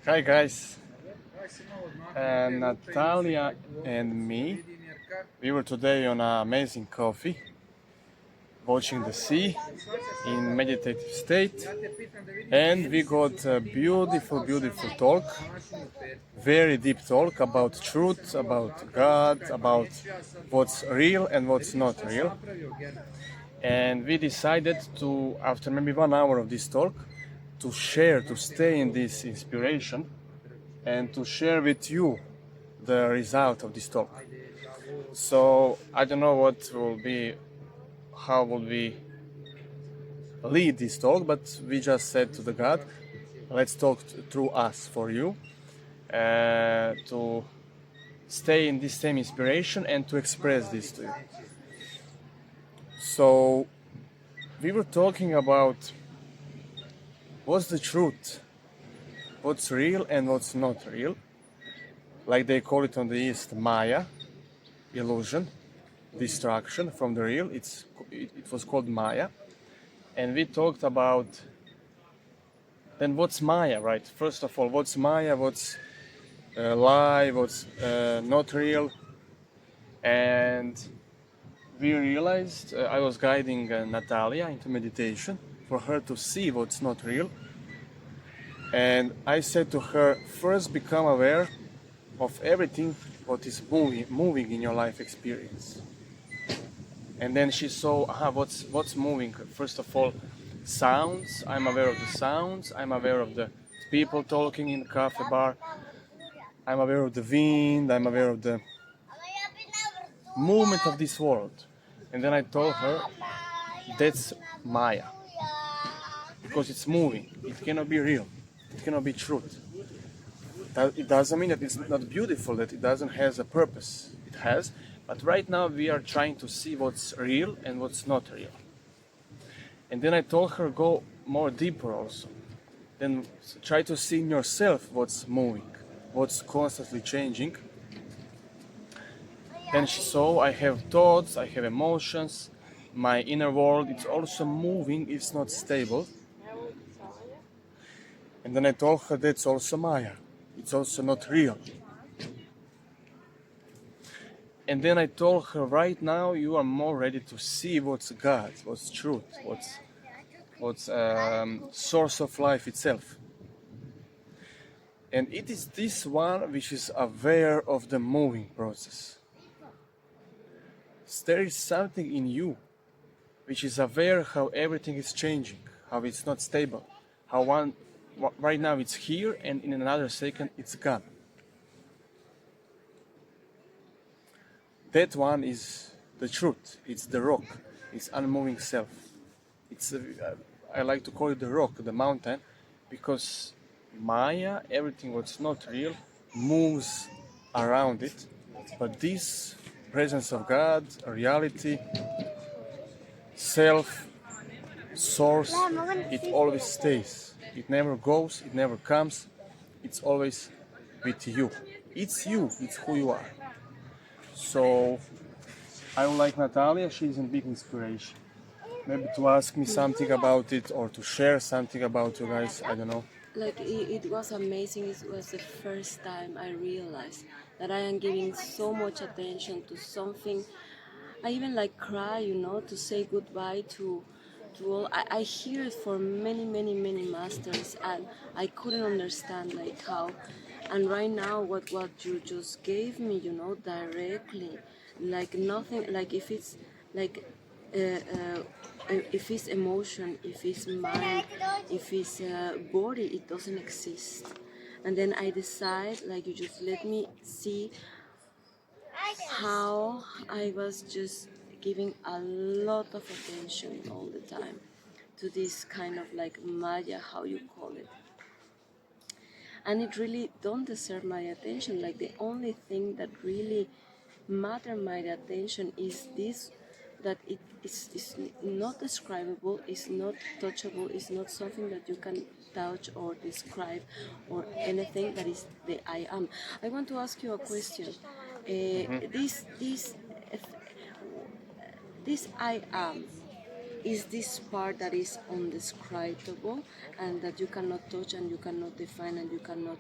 Hi guys, Natalia and me, we were today on an amazing coffee, watching the sea in meditative state, and we got a beautiful talk, very deep talk about truth, about God, about what's real and what's not real. And we decided to, after maybe 1 hour of this talk, to share, to stay in this inspiration and to share with you the result of this talk. So I don't know what will be, how will we lead this talk, but we just said to the God, let's talk through us for you, to stay in this same inspiration and to express this to you. So we were talking about what's the truth, what's real and what's not real. Like they call it on the East, Maya, illusion, distraction from the real. It was called Maya. And we talked about then what's Maya, right? First of all, what's Maya, what's lie, what's not real. And we realized I was guiding Natalia into meditation for her to see what's not real. And I said to her, first become aware of everything what is moving in your life experience. And then she saw what's moving. First of all, sounds. I'm aware of the sounds. I'm aware of the people talking in the cafe bar. I'm aware of the wind. I'm aware of the movement of this world. And then I told her that's Maya because it's moving. It cannot be real. It cannot be truth. It doesn't mean that it's not beautiful, that it doesn't have a purpose. It has, but right now we are trying to see what's real and what's not real. And then I told her go more deeper also. Then try to see in yourself what's moving, what's constantly changing. Then she saw I have thoughts, I have emotions, my inner world, it's also moving, it's not stable. And then I told her that's also Maya. It's also not real. And then I told her right now you are more ready to see what's God, what's truth, what's source of life itself. And it is this one which is aware of the moving process. There is something in you which is aware how everything is changing, how it's not stable, how right now it's here and in another second it's gone. That one is the truth. It's the rock. It's unmoving self. It's I like to call it the rock, the mountain, because Maya, everything what's not real, moves around it. But this presence of God, reality, self, source, it always stays. It never goes, it never comes. It's always with you. It's you, it's who you are. So I would like Natalia, she's a big inspiration. Maybe to ask me something about it or to share something about you guys, I don't know. Like it was amazing. It was the first time I realized that I am giving so much attention to something. I even like cry, to say goodbye to all. I hear it for many masters, and I couldn't understand like how. And right now, what you just gave me, directly, like nothing, like if it's like. Uh, uh, if it's emotion, if it's mind, if it's body, it doesn't exist. And then I decide, like, you just let me see how I was just giving a lot of attention all the time to this kind of like Maya, how you call it. And it really don't deserve my attention. Like the only thing that really matter my attention is this, that it is not describable, it's not touchable, it's not something that you can touch or describe or anything that is the I am. I want to ask you a question. This I am, is this part that is undescribable and that you cannot touch and you cannot define and you cannot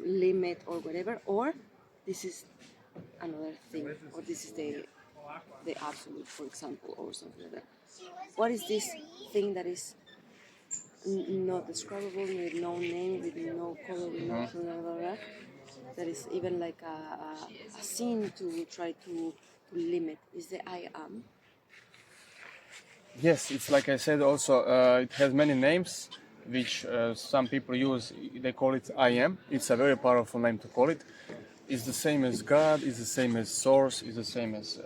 limit or whatever, or this is another thing, or this is the absolute, for example, or something like that. What is this thing that is not describable, with no name, with no color, with no blah, blah, blah, that is even like a scene to try to limit, is the I am. Yes, it's like I said also, it has many names, which some people use, they call it I am. It's a very powerful name to call it. It's the same as God, it's the same as Source, it's the same as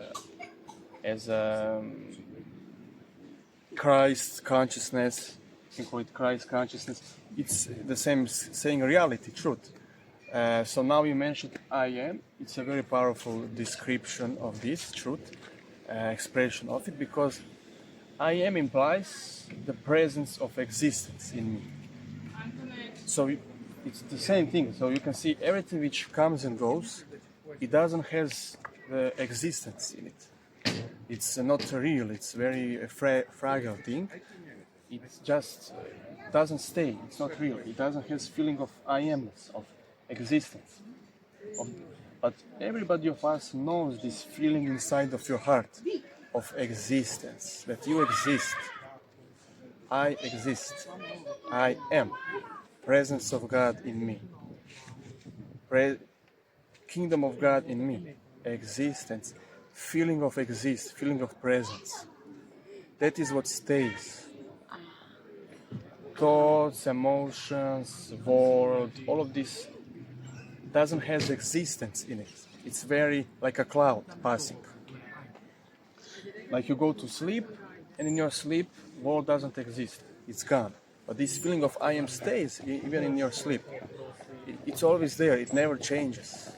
Christ consciousness. You can call it Christ consciousness. It's the same as saying reality, truth. So now you mentioned I am. It's a very powerful description of this truth, expression of it, because I am implies the presence of existence in me. So it's the same thing. So you can see everything which comes and goes, it doesn't have the existence in it. It's not real. It's very fragile thing. It just doesn't stay. It's not real. It doesn't have feeling of I amness, of existence. But everybody of us knows this feeling inside of your heart of existence, that you exist. I exist. I am. Presence of God in me. Kingdom of God in me. Existence. Feeling of exist. Feeling of presence. That is what stays. Thoughts, emotions, world, all of this doesn't have existence in it. It's very like a cloud passing. Like you go to sleep, and in your sleep, world doesn't exist. It's gone. But this feeling of I am stays even in your sleep. It's always there. It never changes.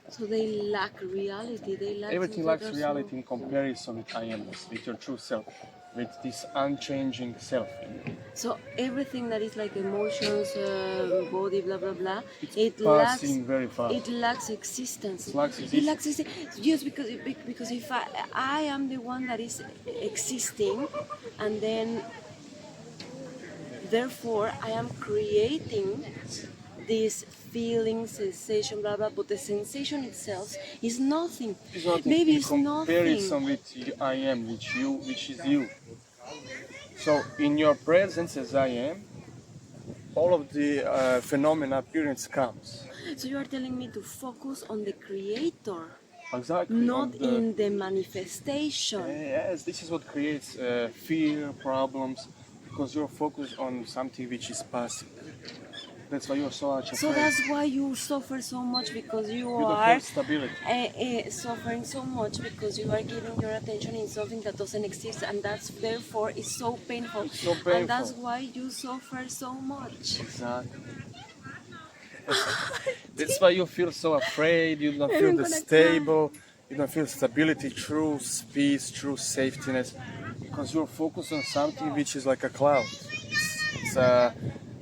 So they lack reality. They lack Everything things lacks that are reality in comparison with I amness, with your true self, with this unchanging self. So everything that is like emotions, body, blah blah blah, it lacks. Passing very fast. It lacks existence. It lacks It lacks existence. Just because if I am the one that is existing, and then therefore I am creating this feeling, sensation, blah blah. But the sensation itself is nothing. It's nothing. Maybe In it's nothing. comparison with I am, which is you. So in your presence as I am, all of the phenomena appearance comes. So you are telling me to focus on the creator, Exactly. not in the manifestation. Yes, this is what creates fear, problems, because you're focused on something which is passive. That's why you're so much afraid. So that's why you suffer so much, because you don't are have stability. suffering so much because you are giving your attention in something that doesn't exist, and that's therefore is so painful. It's so painful. And that's why you suffer so much. Exactly. That's why you feel so afraid. You don't feel I'm the gonna stable. You don't feel stability, true peace, true safetyness, because you're focused on something which is like a cloud. It's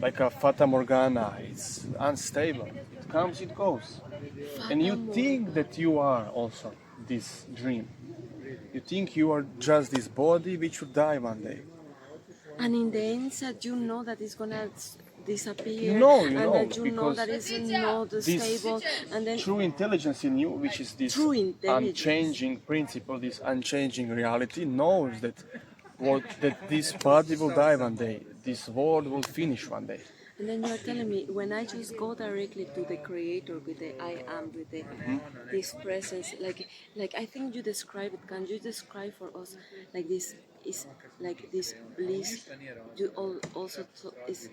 like a fata morgana. It's unstable. It comes, it goes. And you think that you are also this dream. You think you are just this body which will die one day. And in the inside, you know that it's gonna disappear, You know, and that you know because that it's not this stable, and then true intelligence in you, which is this True intelligence. unchanging principle, this unchanging reality, knows that that this body will die one day, this world will finish one day. And then you're telling me, when I just go directly to the creator with the I am, with the this presence, like I think you describe it. Can you describe for us like this is like this bliss? You also is,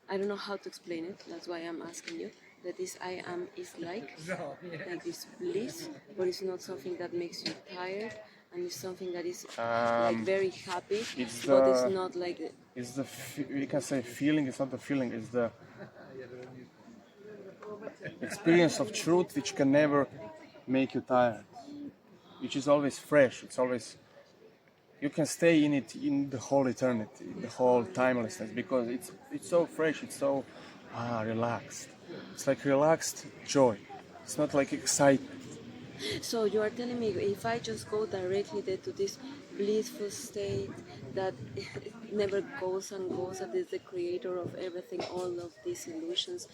I don't know how to explain it. That's why I'm asking you. That this I am is like this bliss, but it's not something that makes you tired, and it's something that is like very happy, but it's not like. It's we can say feeling. It's not the feeling. It's the experience of truth, which can never make you tired, which is always fresh. It's always, you can stay in it in the whole eternity, the whole timelessness, because it's so fresh. It's so relaxed. It's like relaxed joy. It's not like excitement. So you are telling me if I just go directly there to this blissful state that never goes and goes, that is the creator of everything, all of these illusions,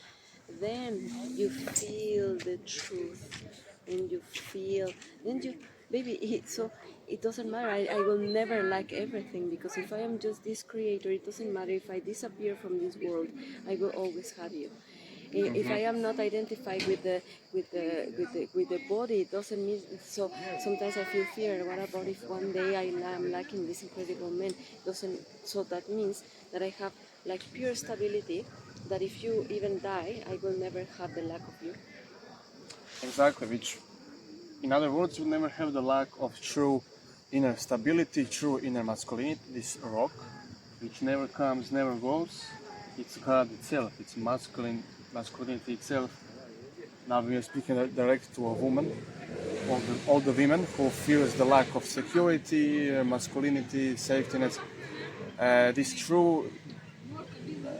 then you feel the truth, and you feel, then you, baby, so it doesn't matter. I will never like everything, because if I am just this creator, it doesn't matter if I disappear from this world, I will always have you. If I am not identified with the body, it doesn't mean. So sometimes I feel fear. What about if one day I am lacking this incredible man? Doesn't, so that means that I have like pure stability. That if you even die, I will never have the lack of you. Exactly, which, in other words, you never have the lack of true inner stability, true inner masculinity, this rock, which never comes, never goes. It's God itself, it's masculinity itself. Now we are speaking direct to a woman, all the women who feels the lack of security, masculinity, safety net. This true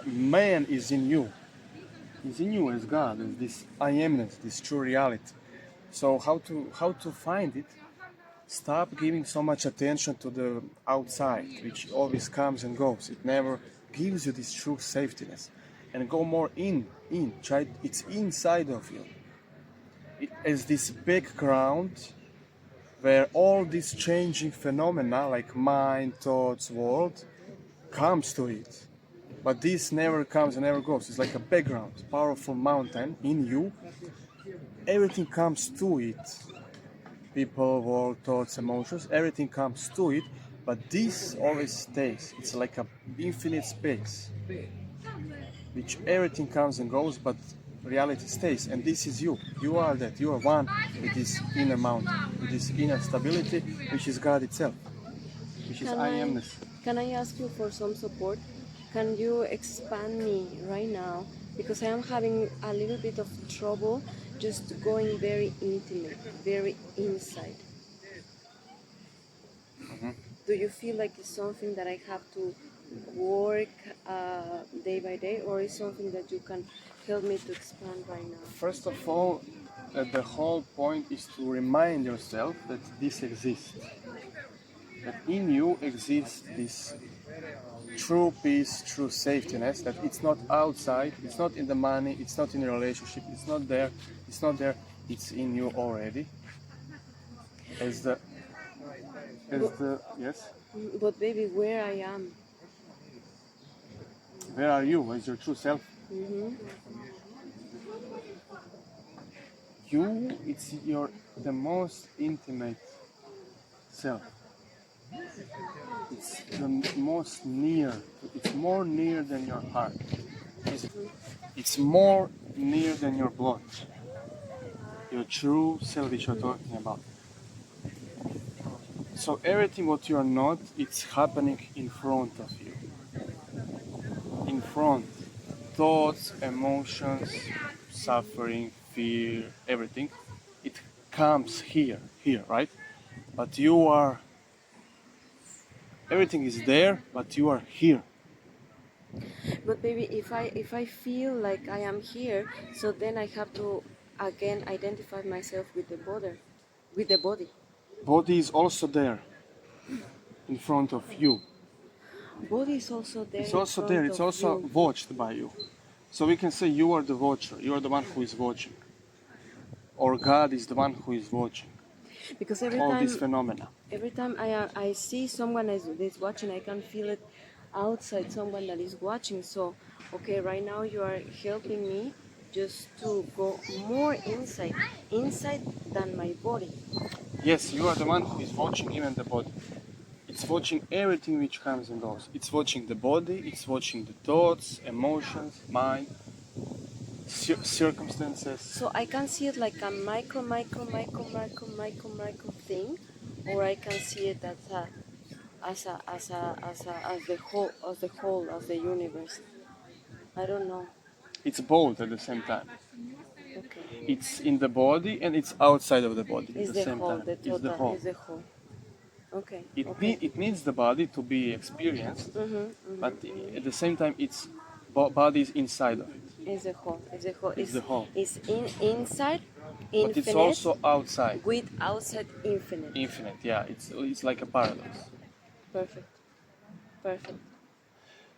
man is in you. Is in you as God, as this I amness, this true reality. So how to find it? Stop giving so much attention to the outside, which always comes and goes. It never gives you this true safetyness. And go more in. Try it's inside of you. It is this background where all these changing phenomena like mind, thoughts, world comes to it. But this never comes and never goes. It's like a background, powerful mountain in you. Everything comes to it. People, world, thoughts, emotions, everything comes to it, but this always stays. It's like a infinite space, which everything comes and goes, but reality stays. And this is you. You are that. You are one with this inner mountain, with this inner stability, which is God itself, which is Can I I amness. can I ask you for some support? Can you expand me right now? Because I am having a little bit of trouble just going very intimate, very inside. Do you feel like it's something that I have to work day by day, or is something that you can help me to expand right now? First of all, the whole point is to remind yourself that this exists. That in you exists this true peace, true safetyness, that it's not outside, it's not in the money, it's not in the relationship, it's not there, it's in you already. As the yes, But baby, where I am? where are you as your true self? Hmm. You, it's your the most intimate self. It's the most near. It's more near than your heart. It's more near than your blood. Your true self, which you're talking about. So everything what you are not, it's happening in front of you. In front. Thoughts, emotions, suffering, fear, everything. It comes here, right? But you are, everything is there, but you are here. But baby, if I feel like I am here, so then I have to again identify myself with the body, with the body. Body is also there, in front of you. Body is also there It's in also there, front it's of also you. watched by you. So we can say you are the watcher, you are the one who is watching. Or God is the one who is watching Because all these phenomena. every time I see someone is watching, I can feel it outside, someone that is watching. So okay, right now you are helping me just to go more inside than my body. Yes, you are the one who is watching even the body. It's watching everything which comes and goes. It's watching the body, it's watching the thoughts, emotions, mind, circumstances. So I can see it like a micro thing, or I can see it as the universe. I don't know. It's both at the same time. Okay. It's in the body and it's outside of the body at Is the the same whole, time. the It's the total, whole. is the whole. Okay, It, okay. it needs the body to be experienced, but Mm-hmm. at the same time, its body is inside of it. Is the whole, is the whole. It's the whole. Is inside, But it's infinite, also outside, with outside infinite. infinite. Yeah, it's like a paradox. Perfect. Perfect.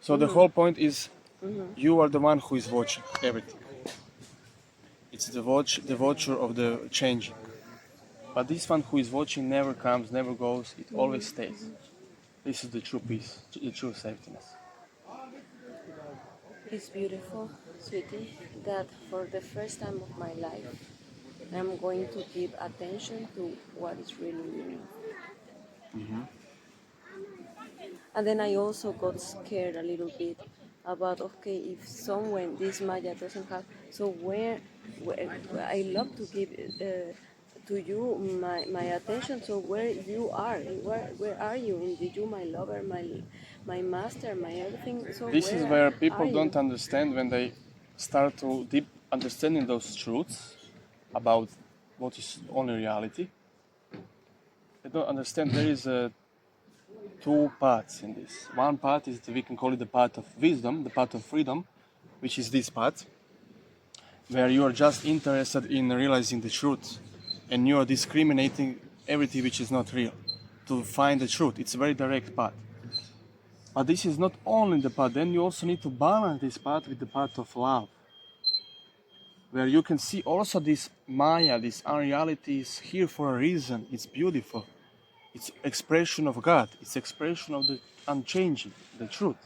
So the whole point is you are the one who is watching everything. It's the watcher of the changing. But this one who is watching never comes, never goes, it always stays. This is the true peace, the true safetyness. It's beautiful, sweetie, that for the first time of my life, I'm going to give attention to what is really meaningful. And then I also got scared a little bit about, okay, if someone this Maya doesn't have, so where I love to give to you my attention. So where you are, where are you? And did you, my lover, my master, my everything? So This is where where are people you? don't understand when they start to deep understanding those truths about what is only reality. They don't understand there is two parts in this. One part is we can call it the part of wisdom, the part of freedom, which is this part, where you are just interested in realizing the truth and you are discriminating everything which is not real to find the truth. It's a very direct path. But this is not only the path, then you also need to balance this path with the path of love, where you can see also this Maya, this unreality is here for a reason. It's beautiful. It's expression of God. It's expression of the unchanging, the truth.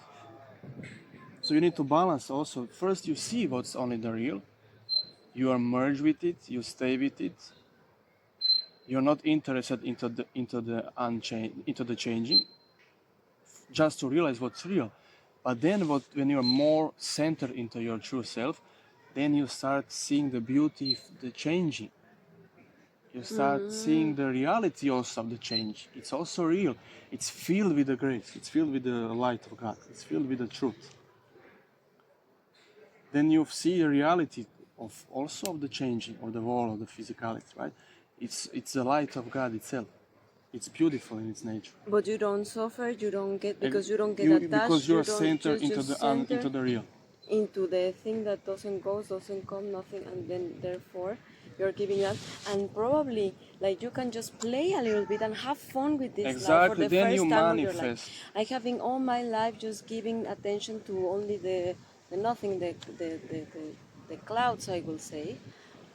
So you need to balance also. First you see what's only the real. You are merged with it. You stay with it. You're not interested into the changing, just to realize what's real. But then when you're more centered into your true self, then you start seeing the beauty of the changing. You start seeing the reality also of the change. It's also real. It's filled with the grace. It's filled with the light of God. It's filled with the truth. Then you see the reality of also of the changing of the world, of the physicality, right? It's the light of God itself. It's beautiful in its nature. But you don't suffer. You don't get, And because you don't get because attached. you You are don't centered just center into the real. into the thing that doesn't go, doesn't come, nothing, and then therefore you're giving up. And probably like you can just play a little bit and have fun with this life for Exactly. the Then you first time of your life. manifest. I have been all my life just giving attention to only the nothing, the clouds, I will say,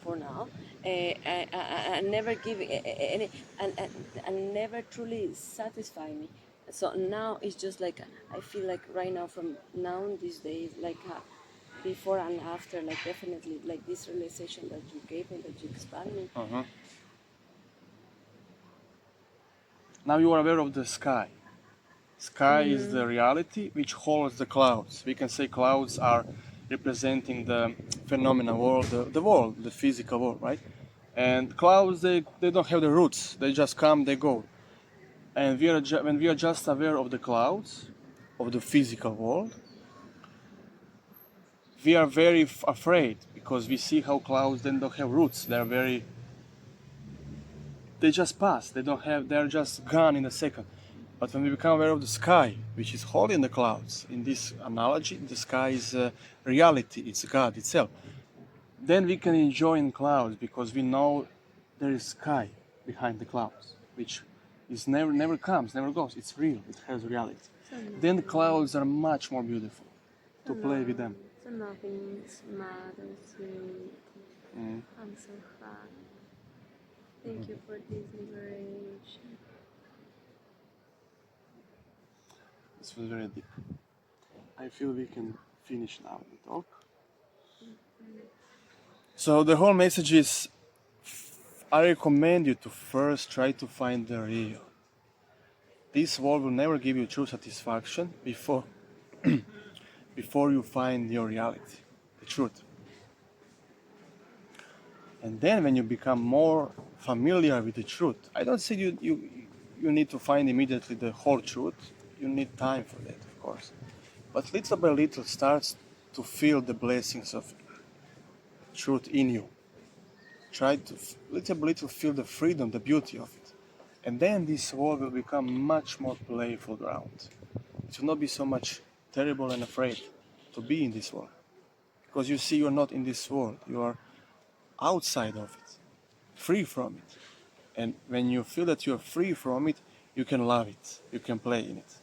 for now, and never give any, and never truly satisfy me. So now it's just like I feel like right now, from now on these days, like before and after, like definitely like this realization that you gave me, that you expand me. Uh-huh. Now you are aware of the sky. Sky is the reality which holds the clouds. We can say clouds are representing the phenomena world, the world, the physical world, right? And clouds, they don't have the roots. They just come, they go. And when we are just aware of the clouds, of the physical world, we are very afraid because we see how clouds then don't have roots. They just pass. They're just gone in a second. But when we become aware of the sky, which is holding the clouds, in this analogy, the sky is reality, it's God itself. Then we can enjoy in clouds because we know there is sky behind the clouds, which is never comes, never goes. It's real. It has reality. Then the clouds are much more beautiful to play with them. So nothing matters to me. Mm. I'm so happy. Thank you for this liberation. This was very deep. I feel we can finish now the talk. So the whole message is I recommend you to first try to find the real. This world will never give you true satisfaction before you find your reality, the truth. And then when you become more familiar with the truth, I don't say you need to find immediately the whole truth. You need time for that, of course. But little by little starts to feel the blessings of truth in you. Try to little by little feel the freedom, the beauty of it. And then this world will become much more playful ground. It will not be so much terrible and afraid to be in this world. Because you see, you're not in this world, you are outside of it, free from it. And when you feel that you're free from it, you can love it, you can play in it.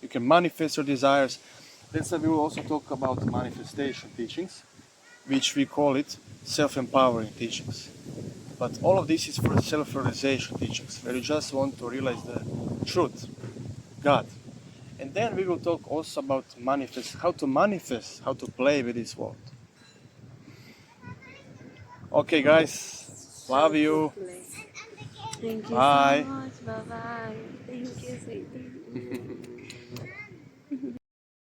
You can manifest your desires. That's why we will also talk about manifestation teachings, which we call it self-empowering teachings. But all of this is for self-realization teachings, where you just want to realize the truth, God. And then we will talk also about manifest, how to play with this world. Okay, guys, So love to you. play. Thank you so Bye. much. Bye bye. Thank you, sweetie.